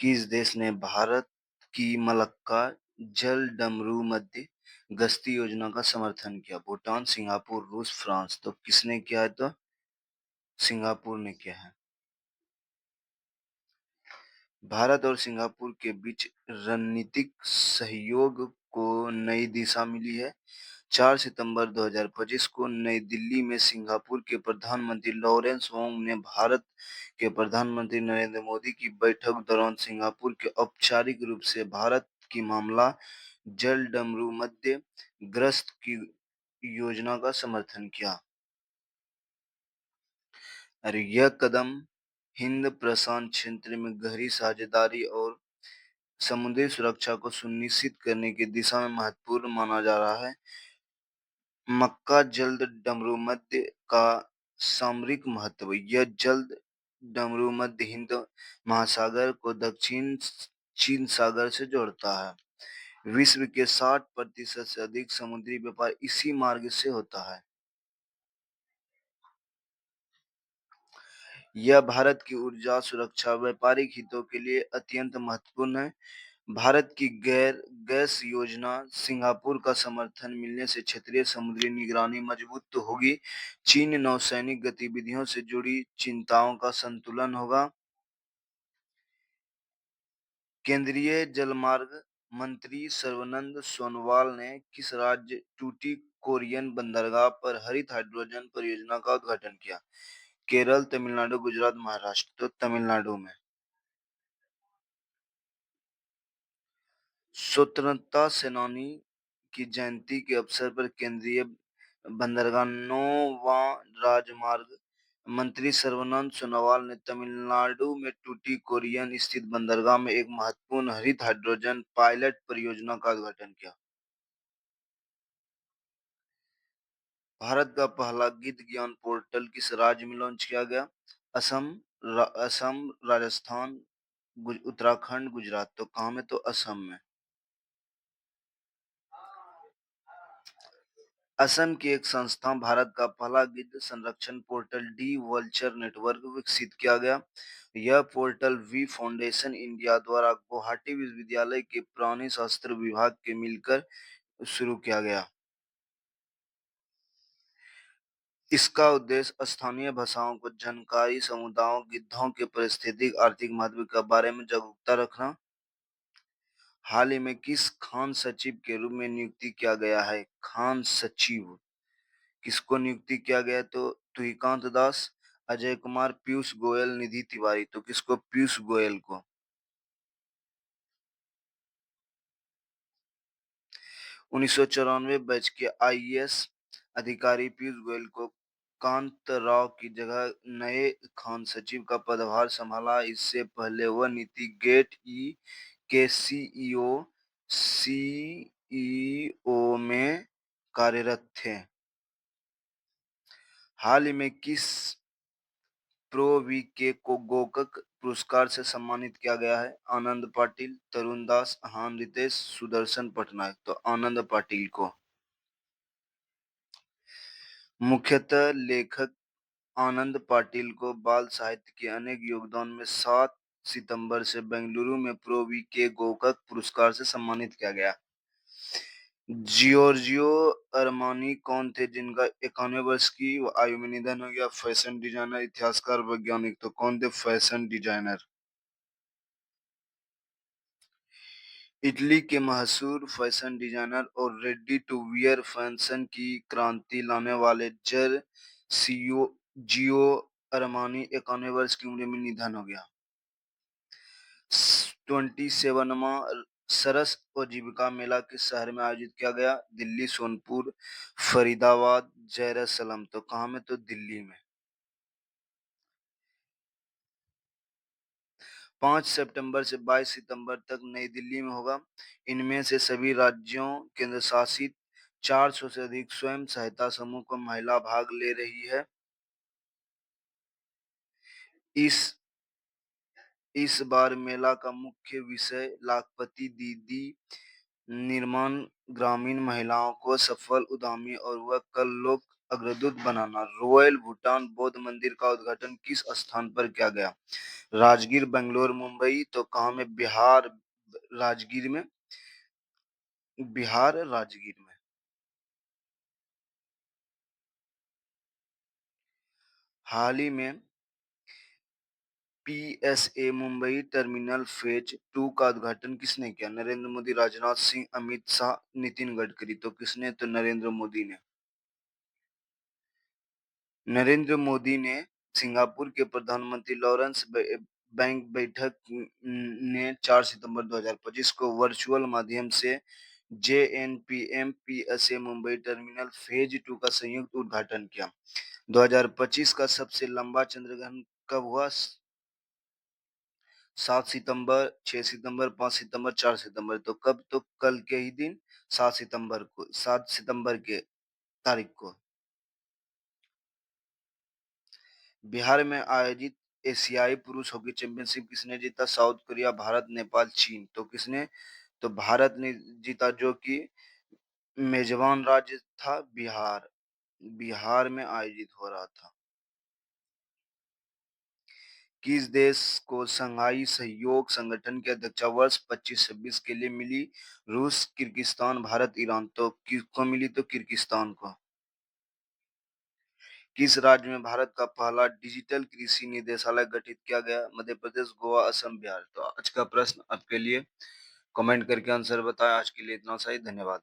किस देश ने भारत की मलक्का जलडमरू मध्य गश्ती योजना का समर्थन किया? भूटान, सिंगापुर, रूस, फ्रांस। तो किसने किया है? तो सिंगापुर ने किया है। भारत और सिंगापुर के बीच रणनीतिक सहयोग को नई दिशा मिली है। 4 सितंबर 2025 को नई दिल्ली में सिंगापुर के प्रधानमंत्री लॉरेंस वोंग ने भारत के प्रधानमंत्री नरेंद्र मोदी की बैठक दौरान सिंगापुर के औपचारिक रूप से भारत की मामला जलडमरू मध्य ग्रस्त की योजना का समर्थन किया। और यह कदम हिंद प्रशांत क्षेत्र में गहरी साझेदारी और समुद्री सुरक्षा को सुनिश्चित करने की दिशा में महत्वपूर्ण माना जा रहा है। मक्का जल्द डमरू मध्य का सामरिक महत्व। यह जल्द डमरू मध्य हिंद महासागर को दक्षिण चीन सागर से जोड़ता है। विश्व के 60% से अधिक समुद्री व्यापार इसी मार्ग से होता है। यह भारत की ऊर्जा सुरक्षा व्यापारिक हितों के लिए अत्यंत महत्वपूर्ण है। भारत की गैस योजना सिंगापुर का समर्थन मिलने से क्षेत्रीय समुद्री निगरानी मजबूत तो होगी। चीन नौसैनिक गतिविधियों से जुड़ी चिंताओं का संतुलन होगा। केंद्रीय जलमार्ग मंत्री सर्बानंद सोनोवाल ने किस राज्य टूटी कोरियन बंदरगाह पर हरित हाइड्रोजन परियोजना का उद्घाटन किया? केरल, तमिलनाडु, गुजरात, महाराष्ट्र। तो तमिलनाडु में। स्वतंत्रता सेनानी की जयंती के अवसर पर केंद्रीय बंदरगाह नौवा राजमार्ग मंत्री सर्बानंद सोनोवाल ने तमिलनाडु में टूटी कोरियन स्थित बंदरगाह में एक महत्वपूर्ण हरित हाइड्रोजन पायलट परियोजना का उद्घाटन किया। भारत का पहला गिद्ध ज्ञान पोर्टल किस राज्य में लॉन्च किया गया? असम, राजस्थान, उत्तराखंड, गुजरात। तो कहाँ में? तो असम में। असम की एक संस्था भारत का पहला गिद्ध संरक्षण पोर्टल डी वल्चर नेटवर्क विकसित किया गया। यह पोर्टल वी फाउंडेशन इंडिया द्वारा गुवाहाटी विश्वविद्यालय के प्राणी शास्त्र विभाग के मिलकर शुरू किया गया। इसका उद्देश्य स्थानीय भाषाओं को जानकारी समुदायों गिद्धों के पारिस्थितिक आर्थिक महत्व के बारे में जागरूकता रखना। हाल ही में किस खान सचिव के रूप में नियुक्ति किया गया है? खान सचिव किसको नियुक्ति किया गया? तो तुहिकांत दास, अजय कुमार, पीयूष गोयल, निधि तिवारी। तो किसको? पीयूष गोयल को। 1994 बैच के आईएएस अधिकारी पीयूष गोयल को कांत राव की जगह नए खान सचिव का पदभार संभाला। इससे पहले वह नीति गेट ई के सीईओ में कार्यरत थे। हाल ही में किस प्रो वीके को गोकक पुरस्कार से सम्मानित किया गया है? आनंद पाटिल, तरुण दास, हान रितेश, सुदर्शन पटनायक। तो आनंद पाटिल को। मुख्यतः लेखक आनंद पाटिल को बाल साहित्य के अनेक योगदान में 7 सितंबर से बेंगलुरु में प्रो वीके गोकक पुरस्कार से सम्मानित किया गया। जियोर्जियो अरमानी कौन थे जिनका 91 वर्ष की आयु में निधन हो गया? फैशन डिजाइनर, इतिहासकार, वैज्ञानिक। तो कौन थे? Fashion designer. इटली के मशहूर फैशन डिजाइनर और रेडी टू वियर फैशन की क्रांति लाने वाले जियो अरमानी 91 वर्ष की उम्र में निधन हो गया। 27वां सरस और जीविका मेला किस शहर में आयोजित किया गया? दिल्ली, सोनपुर, फरीदाबाद, जेरूसलम। तो कहाँ में? तो दिल्ली में। 5 सितंबर से 22 सितंबर तक नई दिल्ली में होगा। इनमें से सभी राज्यों केंद्र शासित 400 से अधिक स्वयं सहायता समूह को महिला भाग ले रही है। इस बार मेला का मुख्य विषय लाखपति दीदी निर्माण ग्रामीण महिलाओं को सफल उद्यमी और वह कल लोक अग्रदूत बनाना। रॉयल भूटान बौद्ध मंदिर का उद्घाटन किस स्थान पर किया गया? राजगीर, बेंगलोर, मुंबई। तो कहाँ में? बिहार, राजगीर में। बिहार, राजगीर में। हाल ही में पीएसए मुंबई टर्मिनल फेज 2 का उद्घाटन किसने किया? नरेंद्र मोदी, राजनाथ सिंह, अमित शाह, नितिन गडकरी। तो किसने? तो नरेंद्र मोदी ने। नरेंद्र मोदी ने सिंगापुर के प्रधानमंत्री लॉरेंस बैंक बैठक ने 4 सितंबर 2025 को वर्चुअल माध्यम से जेएनपीएम पीएसए मुंबई टर्मिनल फेज 2 का संयुक्त उद्घाटन किया। 2025 का सबसे लंबा चंद्रग्रहण कब हुआ? 7 सितंबर, 6 सितंबर, 5 सितंबर, 4 सितंबर। तो कब? तो कल के ही दिन 7 सितंबर को, 7 सितंबर के तारीख को। बिहार में आयोजित एशियाई पुरुष हॉकी चैंपियनशिप किसने जीता? साउथ कोरिया, भारत, नेपाल, चीन। तो किसने? तो भारत ने जीता, जो कि मेजबान राज्य था बिहार। बिहार में आयोजित हो रहा था। किस देश को शंघाई सहयोग संगठन की अध्यक्षता वर्ष 25-26 के लिए मिली? रूस, किर्गिस्तान, भारत, ईरान। तो किसको मिली? तो किर्गिस्तान को। किस राज्य में भारत का पहला डिजिटल कृषि निदेशालय गठित किया गया? मध्य प्रदेश, गोवा, असम, बिहार। तो आज का प्रश्न आपके लिए, कमेंट करके आंसर बताएं। आज के लिए इतना सही, धन्यवाद।